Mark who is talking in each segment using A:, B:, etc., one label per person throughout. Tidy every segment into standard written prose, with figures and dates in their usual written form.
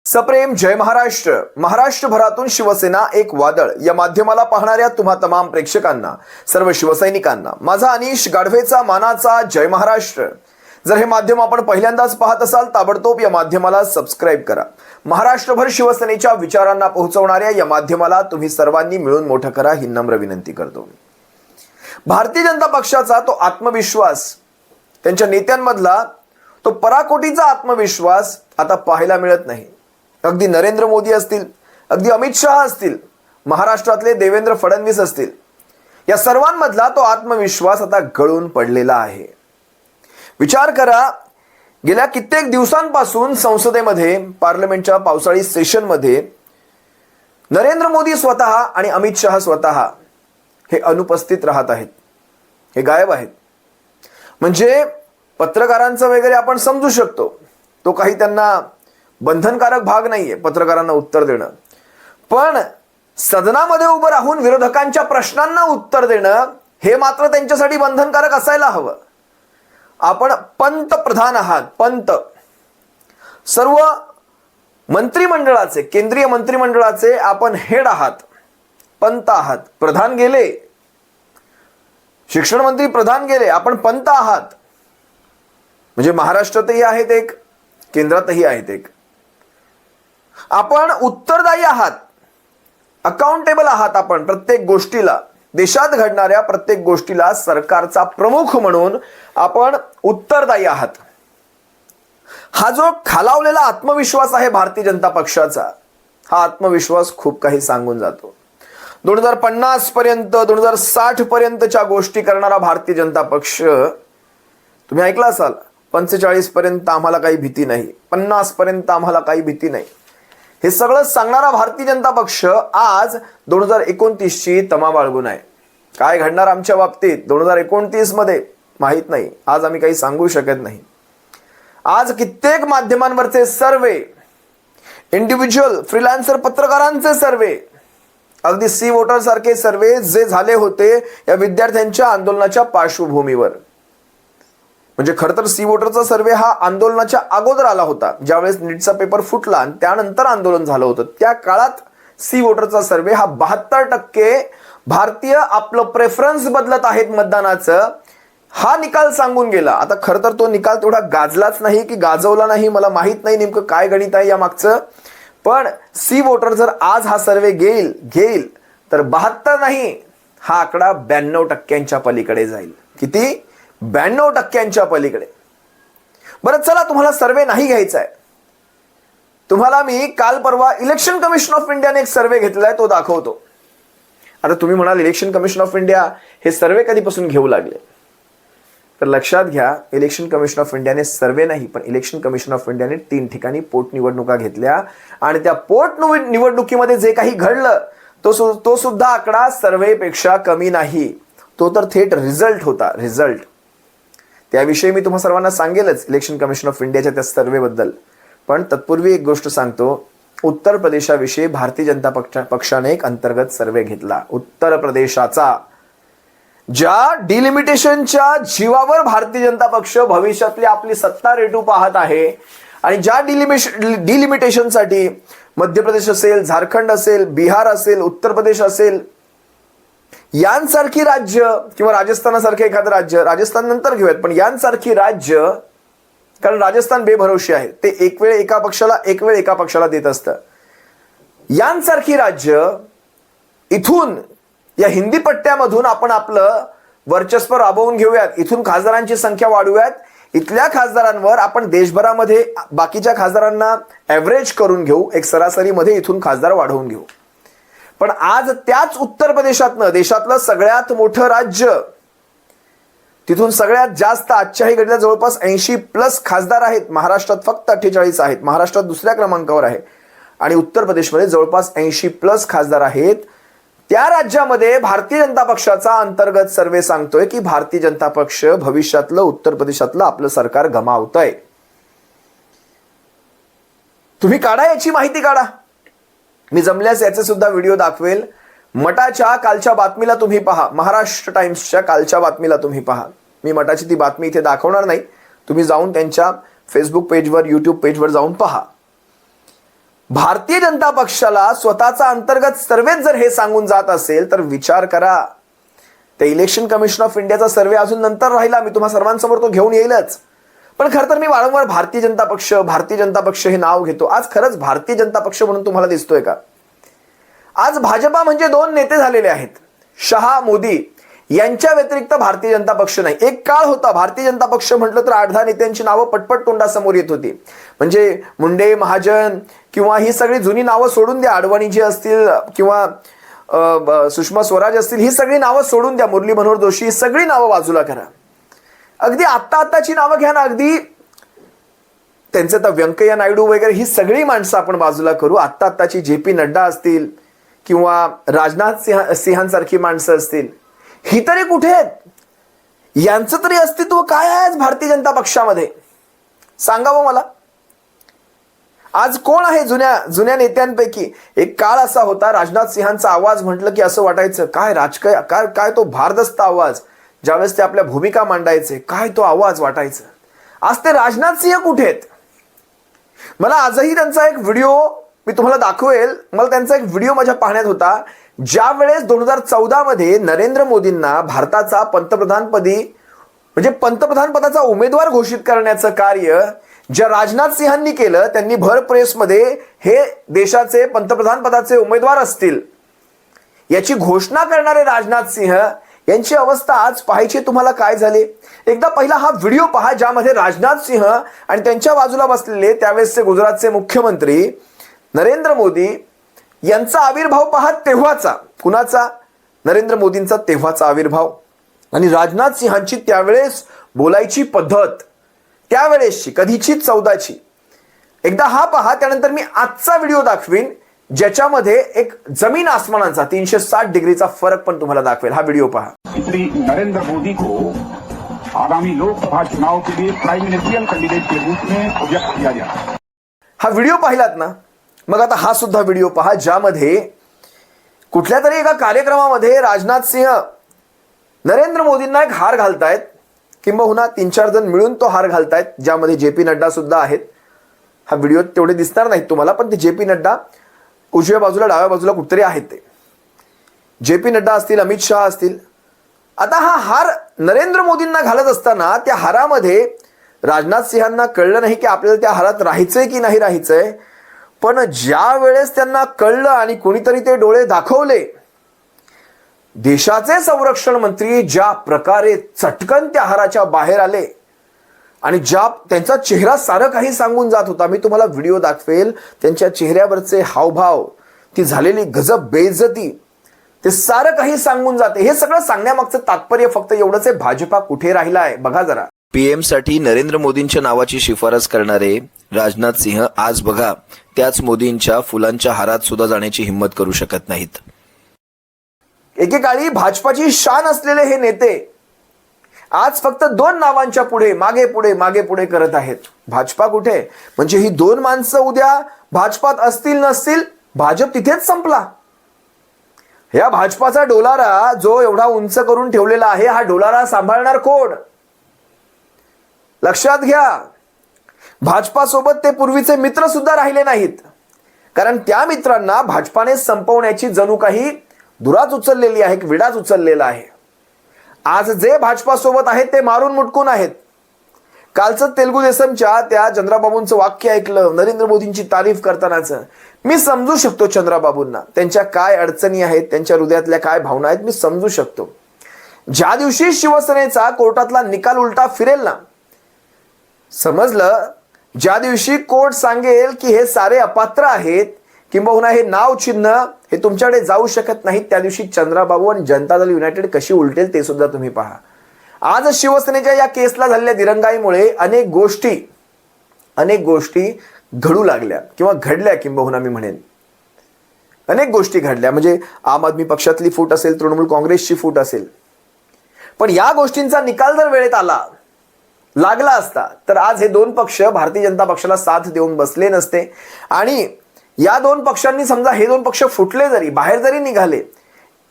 A: सप्रेम जय महाराष्ट्र. महाराष्ट्रभरातून शिवसेना एक वादळ या माध्यमाला पाहणाऱ्या तुम्हा तमाम प्रेक्षकांना, सर्व शिवसैनिकांना माझा अनिश गाढवेचा मानाचा जय महाराष्ट्र. जर हे माध्यम आपण पहिल्यांदाच पाहत असाल ताबडतोब या माध्यमाला सबस्क्राइब करा. महाराष्ट्रभर शिवसेनेच्या विचारांना पोहोचवणाऱ्या या माध्यमाला तुम्ही सर्वांनी मिळून मोठं करा ही नम्र विनंती करतो. भारतीय जनता पक्षाचा तो आत्मविश्वास, त्यांच्या नेत्यांमधला तो पराकोटीचा आत्मविश्वास आता पाहायला मिळत नाही. अगदी नरेंद्र मोदी असतील, अगदी अमित शहा असतील, महाराष्ट्रातले देवेंद्र फडणवीस असतील, या सर्वांमधला तो आत्मविश्वास आता गळून पडलेला आहे. विचार करा, गेल्या कित्येक दिवसांपासून संसदेमध्ये, पार्लमेंटच्या पावसाळी सेशनमध्ये नरेंद्र मोदी स्वतः आणि अमित शहा स्वतः हे अनुपस्थित राहत आहेत, हे गायब आहेत. म्हणजे पत्रकारांचं वगैरे आपण समजू शकतो, तो काही त्यांना बंधनकारक भाग नाहीये पत्रकारांना उत्तर देणं, पण सदनामध्ये उभं राहून विरोधकांच्या प्रश्नांना उत्तर देणं हे मात्र त्यांच्यासाठी बंधनकारक असायला हवं. आपण पंतप्रधान आहात, पंत, सर्व मंत्रिमंडळाचे, केंद्रीय मंत्रिमंडळाचे आपण हेड आहात, पंत आहात. प्रधान गेले, शिक्षण मंत्री प्रधान गेले, आपण पंत आहात. म्हणजे महाराष्ट्रातही आहेत एक, केंद्रातही आहेत एक. आपण उत्तरदायी आहात, अकाउंटेबल आहात. आपण प्रत्येक गोष्टीला, देशात घडणाऱ्या प्रत्येक गोष्टीला सरकारचा प्रमुख म्हणून आपण उत्तरदायी आहात. हा जो खालावलेला आत्मविश्वास आहे भारतीय जनता पक्षाचा, हा आत्मविश्वास खूप काही सांगून जातो. 2050 पर्यंत, 2060 पर्यंतच्या गोष्टी करणारा भारतीय जनता पक्ष, तुम्ही ऐकला असाल, 45 पर्यंत आम्हाला काही भीती नाही, 50 पर्यंत आम्हाला काही भीती नाही, हे सगळं सांगणारा भारतीय जनता पक्ष आज 2029 ची तमा बाळगून आहे. काय घडणार आमच्या बाबतीत 2029 मध्ये माहित नाही. आज आम्ही काही सांगू शकत नाही. आज कित्येक माध्यमांवरचे सर्वे, इंडिव्हिज्युअल फ्रीलान्सर पत्रकारांचे सर्वे, अगदी सी वोटर सारखे सर्वे जे झाले होते या विद्यार्थ्यांच्या आंदोलनाच्या पार्श्वभूमीवर. म्हणजे खरं तर सी वोटरचा सर्वे हा आंदोलनाच्या अगोदर आला होता, ज्यावेळेस नीटचा पेपर फुटला आणि त्यानंतर आंदोलन झालं होतं. त्या काळात सी वोटरचा सर्वे हा 72% भारतीय आपलं प्रेफरन्स बदलत आहेत मतदानाचं, हा निकाल सांगून गेला. आता खरं तर तो निकाल तेवढा गाजलाच नाही की गाजवला नाही, मला माहित नाही नेमकं काय गणित आहे या मागचं. पण सी वोटर जर आज हा सर्वे घेईल तर 72 नाही, हा आकडा 92% पलीकडे जाईल. किती? 92% पलीकडे. बरं चला, तुम्हाला सर्वे नाही घ्यायचा आहे, तुम्हाला मी काल परवा इलेक्शन कमिशन ऑफ इंडियाने एक सर्वे घेतलाय, तो दाखवतो. आता तुम्ही म्हणाल इलेक्शन कमिशन ऑफ इंडिया हे सर्वे कधीपासून घेऊ लागले? तर लक्षात घ्या, इलेक्शन कमिशन ऑफ इंडियाने सर्वे नाही, पण इलेक्शन कमिशन ऑफ इंडियाने 3 ठिकाणी पोटनिवडणुका घेतल्या आणि त्या पोटनिवडणुकीमध्ये जे काही घडलं तो सुद्धा आकडा सर्वेपेक्षा कमी नाही. तो तर थेट रिझल्ट होता, रिझल्ट. त्याविषयी मी तुम्हा सर्वांना सांगेलच इलेक्शन कमिशन ऑफ इंडियाच्या त्या सर्वेबद्दल. पण तत्पूर्वी एक गोष्ट सांगतो. उत्तर प्रदेशाविषयी भारतीय जनता पक्षाने एक अंतर्गत सर्वे घेतला. उत्तर प्रदेशाचा, ज्या डिलिमिटेशनच्या जीवावर भारतीय जनता पक्ष भविष्यातली आपली सत्ता रेटू पाहत आहे आणि ज्या डिलिमिटेशनसाठी मध्य प्रदेश असेल, झारखंड असेल, बिहार असेल, उत्तर प्रदेश असेल, यांसारखी राज्य किंवा राजस्थानासारखे एखादं राज्य, राजस्थान नंतर घेऊयात, पण यांसारखी राज्य, कारण राजस्थान बेभरोशी आहे, ते एक वेळ एका पक्षाला देत असतं. यांसारखी राज्य इथून, या हिंदी पट्ट्यामधून आपण आपलं वर्चस्व राबवून घेऊयात, इथून खासदारांची संख्या वाढवूयात, इथल्या खासदारांवर आपण देशभरामध्ये बाकीच्या खासदारांना ॲव्हरेज करून घेऊ, एक सरासरीमध्ये इथून खासदार वाढवून घेऊ. पण आज त्याच उत्तर प्रदेशातनं, देशातलं सगळ्यात मोठं राज्य, तिथून सगळ्यात जास्त, आजच्याही घडीला जवळपास 80+ खासदार आहेत. महाराष्ट्रात फक्त 48 आहेत, महाराष्ट्रात दुसऱ्या क्रमांकावर आहे, आणि उत्तर प्रदेशमध्ये जवळपास 80+ खासदार आहेत. त्या राज्यामध्ये भारतीय जनता पक्षाचा अंतर्गत सर्वे सांगतोय की भारतीय जनता पक्ष भविष्यातलं उत्तर प्रदेशातलं आपलं सरकार गमावतंय. तुम्ही काढा, याची माहिती काढा. मी जमल्यास याचे सुद्धा व्हिडिओ दाखवेल. मटाच्या कालच्या बातमीला तुम्ही पहा, महाराष्ट्र टाइम्सच्या कालच्या बातमीला तुम्ही पहा. मी मटाची ती बातमी इथे दाखवणार नाही, तुम्ही जाऊन त्यांच्या फेसबुक पेजवर, यूट्यूब पेजवर जाऊन पहा. भारतीय जनता पक्षाला स्वतःचा अंतर्गत सर्वेच जर हे सांगून जात असेल तर विचार करा. ते इलेक्शन कमिशन ऑफ इंडियाचा सर्वे अजून नंतर राहिला, मी तुम्हा सर्वांसमोर तो घेऊन येईलच. पण खरं तर मी वारंवार भारतीय जनता पक्ष हे नाव घेतो. आज खरंच भारतीय जनता पक्ष म्हणून तुम्हाला दिसतोय का? आज भाजपा म्हणजे दोन नेते झालेले आहेत, शहा मोदी यांच्या व्यतिरिक्त भारतीय जनता पक्ष नाही. एक काळ होता भारतीय जनता पक्ष म्हटलं तर 8-10 नेत्यांची नावं पटपट तोंडासमोर येत होती. म्हणजे मुंडे, महाजन किंवा ही सगळी जुनी नावं सोडून द्या, अडवाणीजी असतील किंवा सुषमा स्वराज असतील, ही सगळी नावं सोडून द्या, मुरली मनोहर जोशी, ही सगळी नावं बाजूला करा. अगदी आत्ताची नावं घ्या ना, अगदी त्यांचे तर व्यंकय्या नायडू वगैरे ही सगळी माणसं आपण बाजूला करू. आत्ताची JP नड्डा असतील किंवा राजनाथ सिंहांसारखी माणसं असतील, ही तरी कुठे आहेत? यांचं तरी अस्तित्व काय आहे आज भारतीय जनता पक्षामध्ये? सांगावं मला. आज कोण आहे जुन्या नेत्यांपैकी? एक काळ असा होता, राजनाथ सिंहांचा आवाज म्हटलं की असं वाटायचं काय राजकीय, काय तो भारदस्त आवाज. ज्यावेळेस ते आपल्या भूमिका मांडायचे, काय तो आवाज वाटायचं. आज ते राजनाथ सिंह कुठे आहेत? मला आजही त्यांचा एक व्हिडिओ मी तुम्हाला दाखवेल. मला त्यांचा एक व्हिडिओ माझ्या पाहण्यात होता, ज्या वेळेस 2014 मध्ये नरेंद्र मोदींना भारताचा पंतप्रधानपदी म्हणजे पंतप्रधान पदाचा उमेदवार घोषित करण्याचं कार्य ज्या राजनाथ सिंहांनी केलं, त्यांनी भर प्रेसमध्ये हे देशाचे पंतप्रधान पदाचे उमेदवार असतील याची घोषणा करणारे राजनाथ सिंह यांची अवस्था आज पाहायची तुम्हाला काय झाले. एकदा पहिला हा व्हिडिओ पहा, ज्यामध्ये राजनाथ सिंह आणि त्यांच्या बाजूला बसलेले त्यावेळेसचे गुजरातचे मुख्यमंत्री नरेंद्र मोदी यांचा आविर्भाव पहा. तेव्हाचा कुणाचा? नरेंद्र मोदींचा तेव्हाचा आविर्भाव आणि राजनाथ सिंहांची त्यावेळेस बोलायची पद्धत, त्यावेळेसची कधीची 14ची. एकदा हा पहा, त्यानंतर मी आजचा व्हिडिओ दाखवीन ज्याच्यामध्ये एक जमीन आसमानाचा 360 डिग्रीचा फरक पण तुम्हाला दाखवेल. हा व्हिडिओ पहा.
B: श्री नरेंद्र मोदी को आगामी लोकसभा चुनाव के लिए प्राइम मिनिस्टरियल कैंडिडेट के रूप में प्रोजेक्ट किया गया.
A: हा व्हिडिओ पाहिलात ना? मग आता हा सुद्धा व्हिडिओ पहा, ज्यामध्ये कुठल्या तरी एका कार्यक्रमामध्ये राजनाथ सिंह नरेंद्र मोदींना एक हार घालतायत, किंबहुना 3-4 जण मिळून तो हार घालतायत, ज्यामध्ये JP नड्डा सुद्धा आहेत. हा व्हिडिओ तेवढे दिसणार नाहीत तुम्हाला, पण ते JP नड्डा उजव्या बाजूला डाव्या बाजूला कुठतरी आहेत. ते JP नड्डा असतील, अमित शहा असतील. आता हा हार नरेंद्र मोदींना घालत असताना त्या हारामध्ये राजनाथ सिंहांना कळलं नाही की आपल्याला त्या हारात राहायचंय की नाही राहायचंय. पण ज्या वेळेस त्यांना कळलं आणि कोणीतरी ते डोळे दाखवले, देशाचे संरक्षण मंत्री ज्या प्रकारे चटकन त्या हाराच्या बाहेर आले आणि ज्या त्यांचा चेहरा सारं काही सांगून जात होता. मी तुम्हाला व्हिडिओ दाखवेल, त्यांच्या चेहऱ्यावरचे हावभाव, ती झालेली गजब बेइज्जती, ते सारं काही सांगून जाते. हे सगळं सांगण्यामागचं तात्पर्य फक्त एवढंच आहे, भाजपा कुठे राहिला आहे बघा जरा.
C: PM साठी नरेंद्र मोदींच्या नावाची शिफारस करणारे राजनाथ सिंह आज बघा त्याच मोदींच्या फुलांच्या हारात सुद्धा जाण्याची हिंमत करू शकत नाहीत.
A: एकेकाळी भाजपाची शान असलेले हे नेते आज फक्त 2 नावांच्या पुढे मागे पुढे करत आहेत. भाजपा कुठे? म्हणजे ही 2 माणसं उद्या भाजपात असतील नसतील, भाजप तिथेच संपला. या भाजपाचा डोलारा जो एवढा उंच करून ठेवलेला आहे, हा डोलारा सांभाळणार कोण? लक्षात घ्या. भाजपासोबत ते पूर्वीचे मित्र सुद्धा राहिले नाहीत, कारण त्या मित्रांना भाजपाने संपवण्याची जणू काही धुराच उचललेली आहे, विडाच उचललेला आहे. आज जे भाजपासोबत आहेत ते मारून मुटकून आहेत. कालचं तेलुगू देसमच्या त्या चंद्राबाबूंचं वाक्य ऐकलं नरेंद्र मोदींची तारीफ करतानाचं. मी समजू शकतो चंद्राबाबूंना, त्यांच्या काय अडचणी आहेत, त्यांच्या हृदयातल्या काय भावना आहेत, मी समजू शकतो. ज्या दिवशी शिवसेनेचा कोर्टातला निकाल उलटा फिरेल ना, समजलं, ज्या दिवशी कोर्ट सांगेल की हे सारे अपात्र आहेत किंबहुना हे नाव चिन्ह हे तुमच्याकडे जाऊ शकत नाहीत, त्या दिवशी चंद्राबाबू आणि जनता दल युनायटेड कशी उलटेल ते सुद्धा तुम्ही पहा. आज शिवसेनेच्या या केसला झालेल्या दिरंगाईमुळे अनेक गोष्टी घडू लागल्या किंवा घडल्या, किंबहुना मी म्हणेन अनेक गोष्टी घडल्या. म्हणजे आम आदमी पक्षातली फूट असेल, तृणमूल काँग्रेसची फूट असेल. पण या गोष्टींचा निकाल जर वेळेत लागला असता तर आज हे 2 पक्ष भारतीय जनता पक्षाला साथ देऊन बसले नसते. आणि या 2 पक्षांनी समजा हे 2 पक्ष फुटले जरी, बाहेर जरी निघाले,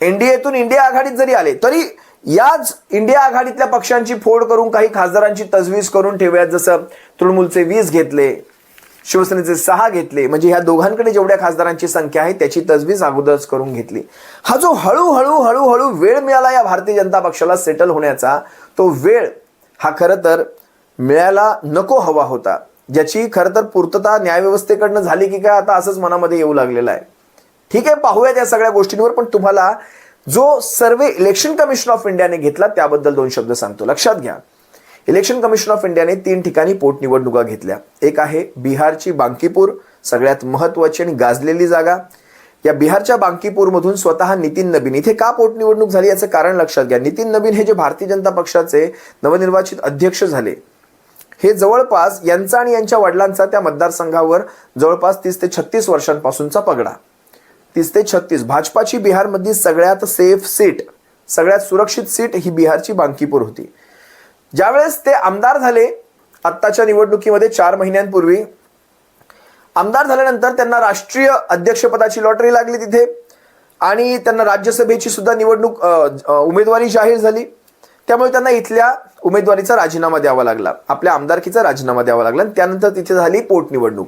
A: NDAतून इंडिया आघाडीत जरी आले, तरी याच इंडिया आघाडीतल्या पक्षांची फोड करून काही खासदारांची तजवीज करून ठेवूयात. जसं तृणमूलचे 20 घेतले, शिवसेनेचे 6 घेतले. म्हणजे ह्या दोघांकडे जेवढ्या खासदारांची संख्या आहे त्याची तजवीज अगोदरच करून घेतली. हा जो हळूहळू वेळ मिळाला या भारतीय जनता पक्षाला सेटल होण्याचा, तो वेळ हा खरं तर मिळायला नको हवा होता, ज्याची खरं तर पूर्तता न्यायव्यवस्थेकडनं झाली की काय आता असंच मनामध्ये येऊ लागलेलं आहे. ठीक आहे, पाहूया त्या सगळ्या गोष्टींवर. पण तुम्हाला जो सर्वे इलेक्शन कमिशन ऑफ इंडियाने घेतला त्याबद्दल 2 शब्द सांगतो. लक्षात घ्या, इलेक्शन कमिशन ऑफ इंडियाने 3 ठिकाणी पोटनिवडणुका घेतल्या. एक आहे बिहारची बांकीपूर, सगळ्यात महत्वाची आणि गाजलेली जागा. या बिहारच्या बांकीपूरमधून स्वतः नितीन नबीन, इथे का पोटनिवडणूक झाली याचं कारण लक्षात घ्या. नितीन नबीन हे जे भारतीय जनता पक्षाचे नवनिर्वाचित अध्यक्ष झाले, हे जवळपास यांचा आणि यांच्या वडिलांचा त्या मतदारसंघावर जवळपास 30 ते 36 वर्षांपासूनचा पगडा. 30 ते 36 भाजपाची बिहारमधली सगळ्यात सेफ सीट, सगळ्यात सुरक्षित सीट ही बिहारची बांकीपूर होती. ज्यावेळेस ते आमदार झाले आत्ताच्या निवडणुकीमध्ये 4 महिन्यांपूर्वी, आमदार झाल्यानंतर त्यांना राष्ट्रीय अध्यक्षपदाची लॉटरी लागली तिथे आणि त्यांना राज्यसभेची सुद्धा निवडणूक उमेदवारी जाहीर झाली. त्यामुळे त्यांना इथल्या उमेदवारीचा राजीनामा द्यावा लागला, आपल्या आमदारकीचा राजीनामा द्यावा लागला. आणि त्यानंतर तिथे झाली पोटनिवडणूक.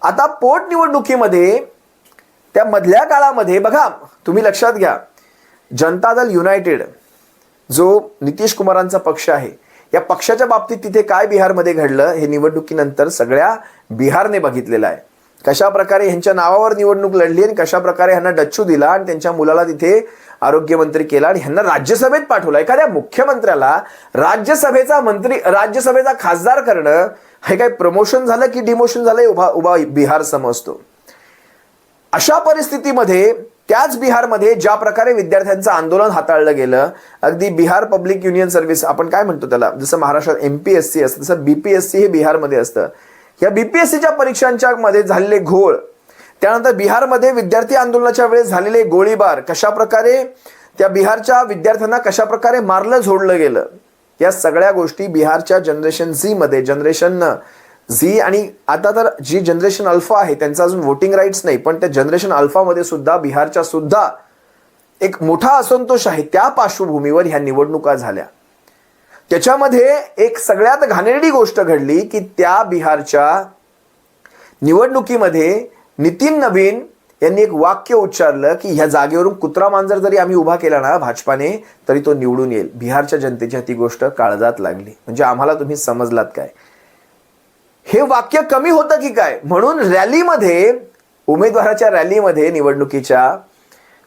A: आता पोटनिवडणुकीमध्ये त्या मधल्या काळामध्ये बघा, तुम्ही लक्षात घ्या, जनता दल युनायटेड जो नितीश कुमारांचा पक्ष आहे, या पक्षाच्या बाबतीत तिथे काय बिहारमध्ये घडलं हे निवडणुकीनंतर सगळ्या बिहारने बघितलेलं आहे. कशा प्रकारे ह्यांच्या नावावर निवडणूक लढली आणि कशा प्रकारे ह्यांना डच्चू दिला आणि त्यांच्या मुलाला तिथे आरोग्यमंत्री केला आणि ह्यांना राज्यसभेत पाठवलं. एखाद्या मुख्यमंत्र्याला राज्यसभेचा मंत्री, राज्यसभेचा खासदार करणं हे काय प्रमोशन झालं की डिमोशन झालं उभा बिहार समजतो. अशा परिस्थितीमध्ये त्याच बिहारमध्ये ज्या प्रकारे विद्यार्थ्यांचं आंदोलन हाताळलं गेलं, अगदी बिहार पब्लिक युनियन सर्व्हिस आपण काय म्हणतो त्याला, जसं महाराष्ट्रात MPSC असतं तसं BPSC हे बिहारमध्ये असतं. या BPSCच्या परीक्षांच्या मध्ये झालेले घोळ, त्यानंतर बिहारमध्ये विद्यार्थी आंदोलनाच्या वेळेस झालेले गोळीबार, कशा प्रकारे त्या बिहारच्या विद्यार्थ्यांना कशा प्रकारे मारलं झोडलं गेलं, या सगळ्या गोष्टी बिहारच्या जनरेशन झी मध्ये, जनरेशन झी आणि आता तर जी जनरेशन अल्फा आहे त्यांचा अजून वोटिंग राईट्स नाही, पण त्या जनरेशन अल्फामध्ये सुद्धा बिहारच्या सुद्धा एक मोठा असंतोष आहे. त्या पार्श्वभूमीवर ह्या निवडणुका झाल्या. त्याच्यामध्ये एक सगळ्यात घाणेरडी गोष्ट घडली की त्या बिहारच्या निवडणुकीमध्ये नितीन नबीन यांनी एक वाक्य उच्चारलं की ह्या जागेवरून कुत्रा मांजर जरी आम्ही उभा केला ना भाजपाने तरी तो निवडून येईल. बिहारच्या जनतेच्या ती गोष्ट काळजात लागली. म्हणजे आम्हाला तुम्ही समजलात काय, हे वाक्य कमी होतं की काय. म्हणून रॅलीमध्ये, उमेदवाराच्या रॅलीमध्ये, निवडणुकीच्या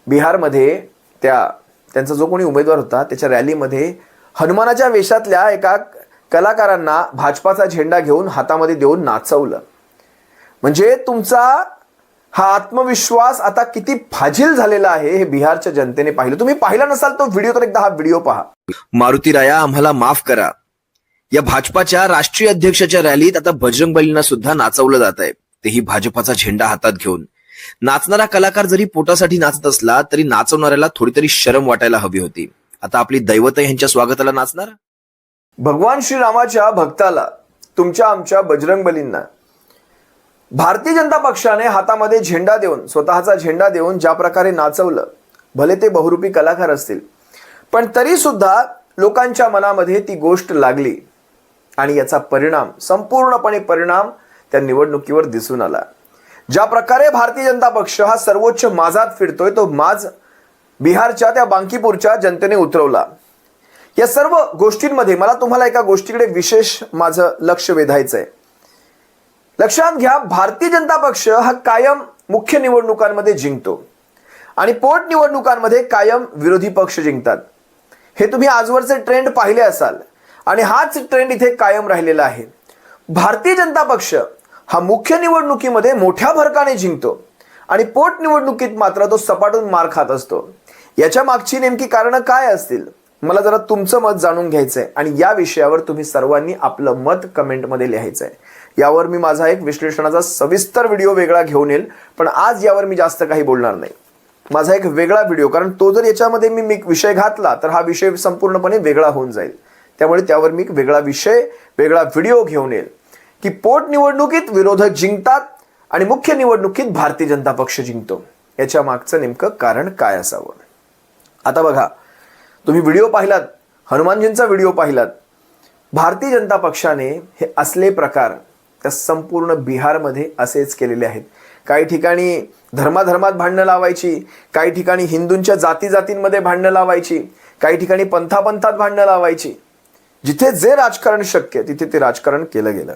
A: बिहारमध्ये त्यांचा जो कोणी उमेदवार होता त्याच्या रॅलीमध्ये हनुमानाच्या वेशातल्या एका कलाकारांना भाजपाचा झेंडा घेऊन हातामध्ये देऊन नाचवलं. म्हणजे तुमचा हा आत्मविश्वास आता किती फाजील झालेला आहे हे बिहारच्या जनतेने पाहिलं. तुम्ही पाहिला नसाल तो व्हिडिओ तर एकदा हा व्हिडिओ पहा.
C: मारुती राया आम्हाला माफ करा, या भाजपाच्या राष्ट्रीय अध्यक्षाच्या रॅलीत आता बजरंग बलींना सुद्धा नाचवलं जात आहे, तेही भाजपाचा झेंडा हातात घेऊन. नाचणारा कलाकार जरी पोटासाठी नाचत असला तरी नाचवणाऱ्याला थोडी तरी शरम वाटायला हवी होती. आता आपली दैवत यांच्या स्वागताला नाचणार.
A: भगवान श्रीरामाच्या भक्ताला, तुमच्या आमच्या बजरंग बलींना भारतीय जनता पक्षाने हातामध्ये झेंडा देऊन, स्वतःचा झेंडा देऊन ज्या प्रकारे नाचवलं, भले ते बहुरूपी कलाकार असतील पण तरी सुद्धा लोकांच्या मनामध्ये ती गोष्ट लागली आणि याचा परिणाम, संपूर्णपणे परिणाम त्या निवडणुकीवर दिसून आला. ज्या प्रकारे भारतीय जनता पक्ष हा सर्वोच्च माजात फिरतोय तो माज बिहारच्या त्या बांकीपूरच्या जनतेने उतरवला. या सर्व गोष्टींमध्ये मला तुम्हाला एका गोष्टीकडे विशेष माझं लक्ष वेधायचंय. लक्षात घ्या, भारतीय जनता पक्ष हा कायम मुख्य निवडणुकांमध्ये जिंकतो आणि पोटनिवडणुकांमध्ये कायम विरोधी पक्ष जिंकतात. हे तुम्ही आजवरचे ट्रेंड पाहिले असाल आणि हाच ट्रेंड इथे कायम राहिलेला आहे. भारतीय जनता पक्ष हा मुख्य निवडणुकीमध्ये मोठ्या फरकाने जिंकतो आणि पोटनिवडणुकीत मात्र तो सपाटून मार खात असतो. याच्या मागची नेमकी कारणं काय असतील, मला जरा तुमचं मत जाणून घ्यायचंय आणि या विषयावर तुम्ही सर्वांनी आपलं मत कमेंटमध्ये लिहायचंय. यावर मी माझा एक विश्लेषणाचा सविस्तर व्हिडिओ वेगळा घेऊन येईल, पण आज यावर मी जास्त काही बोलणार नाही. माझा एक वेगळा व्हिडिओ, कारण तो जर याच्यामध्ये मी विषय घातला तर हा विषय संपूर्णपणे वेगळा होऊन जाईल. त्यामुळे त्यावर मी वेगळा विषय, वेगळा व्हिडिओ घेऊन येईल की पोटनिवडणुकीत विरोधक जिंकतात आणि मुख्य निवडणुकीत भारतीय जनता पक्ष जिंकतो. याच्या मागचं नेमकं कारण काय असावं. आता बघा, तुम्ही व्हिडिओ पाहिलात, हनुमानजींचा व्हिडिओ पाहिलात. भारतीय जनता पक्षाने हे असले प्रकार त्या संपूर्ण बिहारमध्ये असेच केलेले आहेत. काही ठिकाणी धर्माधर्मात भांडणं लावायची, काही ठिकाणी हिंदूंच्या जाती जातींमध्ये भांडणं लावायची, काही ठिकाणी पंथापंथात भांडणं लावायची. जिथे जे राजकारण शक्य तिथे ते राजकारण केलं गेलं.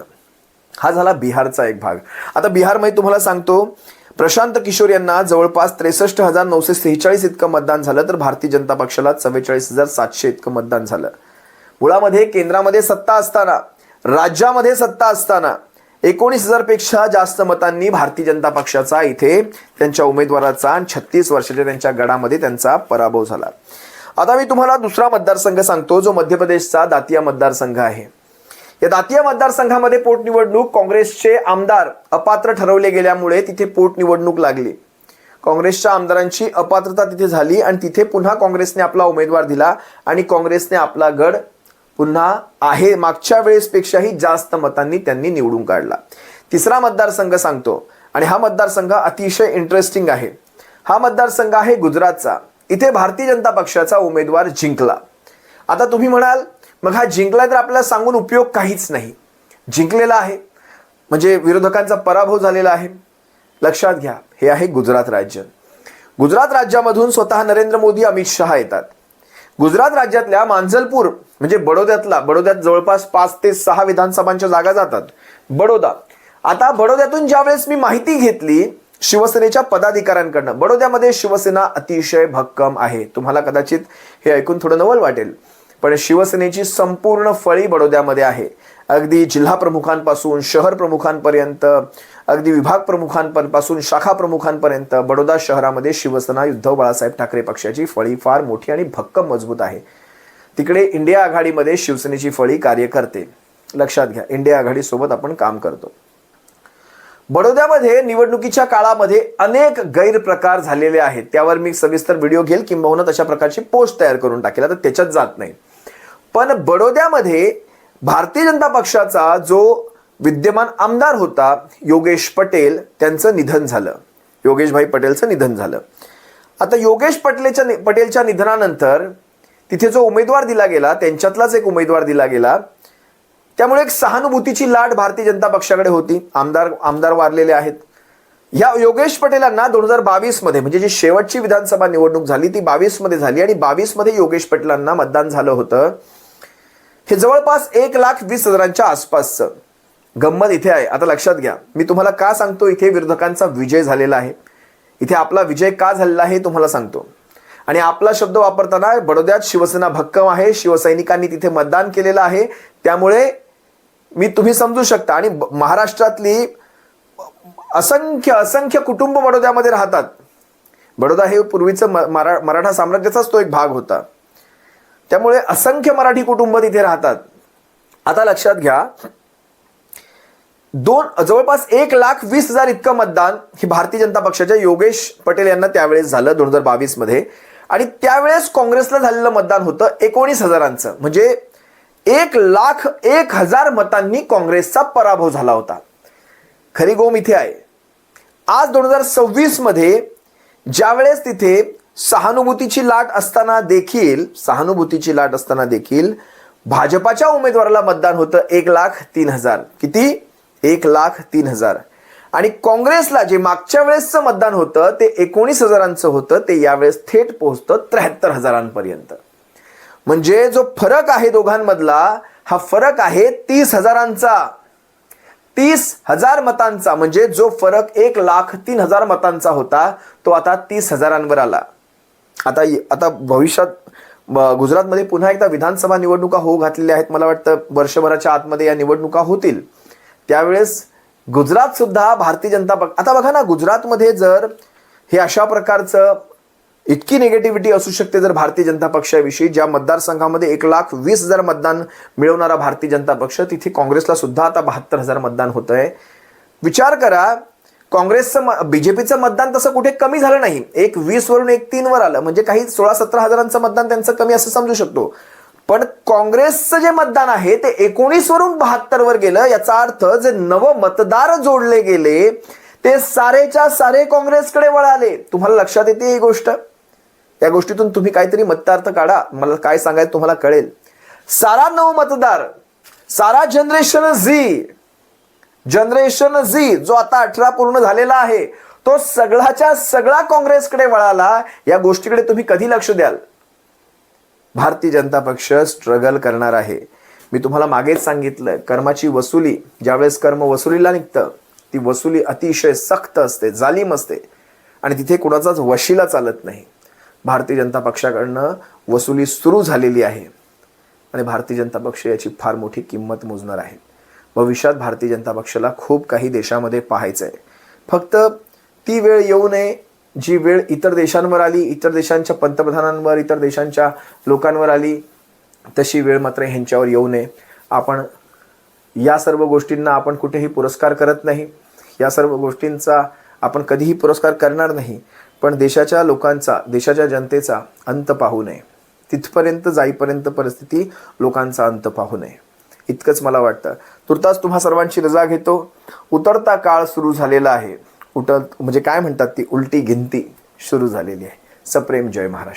A: हा झाला बिहारचा एक भाग. आता बिहारमध्ये तुम्हाला सांगतो, प्रशांत किशोर यांना जवळपास 63,946 इतकं मतदान झालं, तर भारतीय जनता पक्षाला 44,700 इतकं मतदान झालं. मुळामध्ये केंद्रामध्ये सत्ता असताना, राज्यामध्ये सत्ता असताना 19,000 पेक्षा जास्त मतांनी भारतीय जनता पक्षाचा इथे त्यांच्या उमेदवाराचा आणि 36 वर्षाच्या त्यांच्या गडामध्ये त्यांचा पराभव झाला. आता मी तुम्हाला दुसरा मतदारसंघ सांगतो, जो मध्य प्रदेशचा दातिया मतदारसंघ आहे. या दातिया मतदारसंघामध्ये पोटनिवडणूक काँग्रेसचे आमदार अपात्र ठरवले गेल्यामुळे तिथे पोटनिवडणूक लागली. काँग्रेसच्या आमदारांची अपात्रता तिथे झाली आणि तिथे पुन्हा काँग्रेसने आपला उमेदवार दिला आणि काँग्रेसने आपला गड पुन्हा आहे मागच्या वेळेसपेक्षाही जास्त मतांनी त्यांनी निवडून काढला. तिसरा मतदारसंघ सांगतो आणि हा मतदारसंघ अतिशय इंटरेस्टिंग आहे. हा मतदारसंघ आहे गुजरातचा. इथे भारतीय जनता पक्षाचा उमेदवार जिंकला. आता तुम्ही म्हणाल, मग हा जिंकला तर आपल्याला सांगून उपयोग काहीच नाही. जिंकलेला आहे म्हणजे विरोधकांचा पराभव झालेला आहे. लक्षात घ्या, हे आहे गुजरात राज्य. गुजरात राज्यामधून स्वतः नरेंद्र मोदी, अमित शहा येतात. गुजरात राज्यातल्या मांजलपूर म्हणजे बडोद्यात जवळपास 5 ते 6 विधानसभांच्या जागा जातात. बडोदा. आता बडोद्यातून ज्यावेळेस मी माहिती घेतली शिवसेनेच्या पदाधिकाऱ्यांकडनं, बडोद्यामध्ये शिवसेना अतिशय भक्कम आहे. तुम्हाला कदाचित हे ऐकून थोडं नवल वाटेल, पण शिवसेनेची संपूर्ण फळी बडोद्यामध्ये आहे. अगदी जिल्हा प्रमुखांपासून शहर प्रमुखांपर्यंत, अगदी विभाग प्रमुखांपासून शाखा प्रमुखांपर्यंत बडोदा शहरामध्ये शिवसेना उद्धव बाळासाहेब ठाकरे पक्षाची फळी फार मोठी आणि भक्कम मजबूत आहे. तिकडे इंडिया आघाडीमध्ये शिवसेनेची फळी कार्य करते. लक्षात घ्या, इंडिया आघाडीसोबत आपण काम करतो. बडोद्यामध्ये निवडणुकीच्या काळामध्ये अनेक गैरप्रकार झालेले आहेत. त्यावर मी सविस्तर व्हिडिओ घेईल, किंबहुना तशा प्रकारची पोस्ट तयार करून टाकेल. आता त्याच्यात जात नाही. पण बडोद्यामध्ये भारतीय जनता पक्षाचा जो विद्यमान आमदार होता योगेश पटेल, त्यांचं निधन झालं. योगेशभाई पटेलचं निधन झालं. आता योगेश पटेलच्या निधनानंतर तिथे जो उमेदवार दिला गेला त्यांच्यातलाच एक उमेदवार दिला गेला. त्यामुळे एक सहानुभूतीची लाट भारतीय जनता पक्षाकडे होती. आमदार वारलेले आहेत. या योगेश पटेलांना 2022 मध्ये म्हणजे जी शेवटची विधानसभा निवडणूक झाली ती 22 मध्ये झाली आणि 22 मध्ये योगेश पटेलांना मतदान झालं होतं. हे जवळपास 1,20,000च्या आसपासचं. गंमत इथे आहे. आता लक्षात घ्या, मी तुम्हाला का सांगतो इथे विरोधकांचा विजय झालेला आहे, इथे आपला विजय का झालेला आहे तुम्हाला सांगतो. आणि आपला शब्द वापरताना बडोद्यात शिवसेना भक्कम आहे, शिवसैनिकांनी तिथे मतदान केलेलं आहे, त्यामुळे तुम्ही समजू शकता. आणि महाराष्ट्रातली असंख्य कुटुंब बडोद्यामध्ये राहतात. बडोदा हे पूर्वीचं मराठा साम्राज्याचाच तो एक भाग होता. त्यामुळे असंख्य मराठी कुटुंब तिथे राहतात. आता लक्षात घ्या, जवळपास 1,20,000 इतकं मतदान हे भारतीय जनता पक्षाच्या योगेश पटेल यांना त्यावेळेस झालं 2022 मध्ये. आणि त्यावेळेस काँग्रेसला झालेलं मतदान होतं 19,000चं. म्हणजे 1,01,000 मतांनी काँग्रेसचा पराभव झाला होता. खरी गोम इथे आहे. आज 2026 मध्ये ज्यावेळेस तिथे सहानुभूतीची लाट असताना देखील भाजपाच्या उमेदवाराला मतदान होतं 1,03,000. किती? 1,03,000. आणि काँग्रेसला जे मागच्या वेळेसचं मतदान होतं ते 19,000चं होतं, ते यावेळेस थेट पोहोचतं 73,000पर्यंत. म्हणजे जो फरक आहे दोघांमधला, हा फरक आहे 30,000चा. 30,000 मतांचा. म्हणजे जो फरक 1,03,000 मतांचा होता तो आता 30,000वर आला. आता भविष्यात गुजरातमध्ये पुन्हा एकदा विधानसभा निवडणुका होऊ घातलेल्या आहेत. मला वाटतं वर्षभराच्या आतमध्ये या निवडणुका होतील. त्यावेळेस गुजरात सुद्धा भारतीय जनता आता बघा ना, गुजरातमध्ये जर हे अशा प्रकारचं इतकी निगेटिव्हिटी असू शकते जर भारतीय जनता पक्षाविषयी, ज्या मतदारसंघामध्ये 1,20,000 मतदान मिळवणारा भारतीय जनता पक्ष, तिथे काँग्रेसला सुद्धा आता 72,000 मतदान होत आहे. विचार करा, काँग्रेसचं बीजेपीचं मतदान तसं कुठे कमी झालं नाही. 20 वरून 3 आलं. म्हणजे काही 16-17 हजारांचं मतदान त्यांचं कमी असं समजू शकतो. पण काँग्रेसचं जे मतदान आहे ते 19 वरून 72 गेलं. याचा अर्थ जे नव मतदार जोडले गेले ते सारेच्या सारे काँग्रेसकडे वळाले. तुम्हाला लक्षात येते ही गोष्ट? या गोष्टीतून तुम्ही काहीतरी मतार्थ काढा. मला काय सांगायचं तुम्हाला कळेल. सारा नव मतदार, सारा जनरेशन झी जनरेशन झी जो आता 18 पूर्ण झालेला आहे तो सगळाच्या सगळा काँग्रेसकडे वळाला. या गोष्टीकडे तुम्ही कधी लक्ष द्याल? भारतीय जनता पक्ष स्ट्रगल करणार आहे. मी तुम्हाला मागेच सांगितलं, कर्माची वसुली, ज्यावेळेस कर्म वसुलीला निघतं ती वसुली अतिशय सक्त असते, जालीम असते आणि तिथे कुणाचाच वशिला चालत नाही. भारतीय जनता पक्षाकडनं वसुली सुरू झालेली आहे आणि भारतीय जनता पक्ष याची फार मोठी किंमत मोजणार आहे. भविष्यात भारतीय जनता पक्षाला खूप काही देशामध्ये पाहायचं आहे. फक्त ती वेळ येऊ नये जी वेळ इतर देशांवर आली, इतर देशांच्या पंतप्रधानांवर, इतर देशांच्या लोकांवर आली, तशी वेळ मात्र ह्यांच्यावर येऊ नये. आपण या सर्व गोष्टींना आपण कुठेही पुरस्कार करत नाही, या सर्व गोष्टींचा आपण कधीही पुरस्कार करणार नाही, पण देशाच्या लोकांचा, देशाच्या जनतेचा अंत पाहू नये. तिथपर्यंत जाईपर्यंत परिस्थिती लोकांचा अंत पाहू नये, इतकंच मला वाटतं. तुर्तास तुम्हा सर्वांची रजा घेतो. उतरता काळ सुरू झालेला आहे. म्हणजे काय म्हणतात ती उलटी गिनती सुरू झालेली आहे. सप्रेम जय महाराष्ट्र.